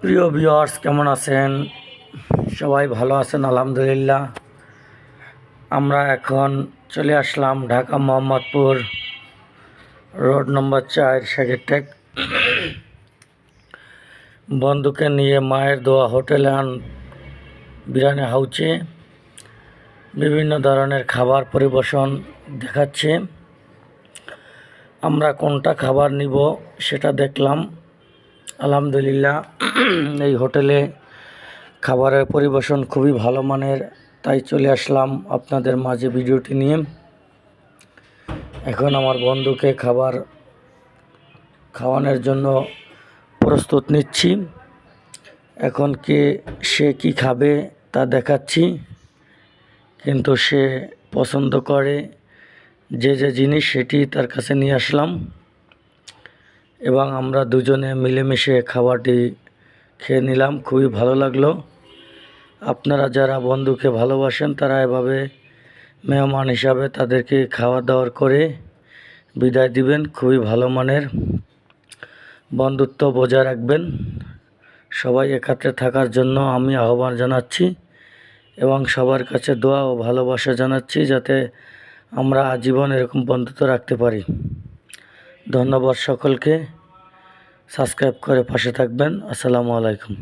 প্রিয় ভিউয়ার্স, কেমন আছেন? সবাই ভালো আছেন আলহামদুলিল্লাহ। আমরা এখন চলে আসলাম ঢাকা মোহাম্মদপুর রোড নম্বর 4 সেক্রেটেক বন্ধুকে নিয়ে মায়ের দোয়া হোটেল অ্যান্ড বিরিয়ানি হাউসে বিভিন্ন ধরনের খাবার পরিবেশন দেখাচ্ছে। আমরা কোনটা খাবার নিব সেটা দেখলাম। আলহামদুলিল্লাহ, এই হোটেলে খাবারের পরিবেশন খুবই ভালো মানের, তাই চলে আসলাম আপনাদের মাঝে ভিডিওটি নিয়ে। এখন আমার বন্ধুকে খাবার খাওয়ানোর জন্য প্রস্তুত নিচ্ছি। এখন সে কি খাবে তা দেখাচ্ছি, কিন্তু সে পছন্দ করে যে জিনিস সেটি তার কাছে নিয়ে আসলাম এবং আমরা দুজনে মিলেমিশে খাবারটি খেয়ে নিলাম। খুবই ভালো লাগলো। আপনারা যারা বন্ধুকে ভালোবাসেন তারা এভাবে মেহমান হিসাবে তাদেরকে খাওয়া দাওয়ার করে বিদায় দিবেন। খুবই ভালো মানের বন্ধুত্ব বজায় রাখবেন। সবাই একত্রে থাকার জন্য আমি আহ্বান জানাচ্ছি এবং সবার কাছে দোয়া ও ভালোবাসা জানাচ্ছি, যাতে আমরা আজীবন এরকম বন্ধুত্ব রাখতে পারি। ধন্যবাদ সকলকে। সাবস্ক্রাইব করে পাশে থাকবেন। আসসালামু আলাইকুম।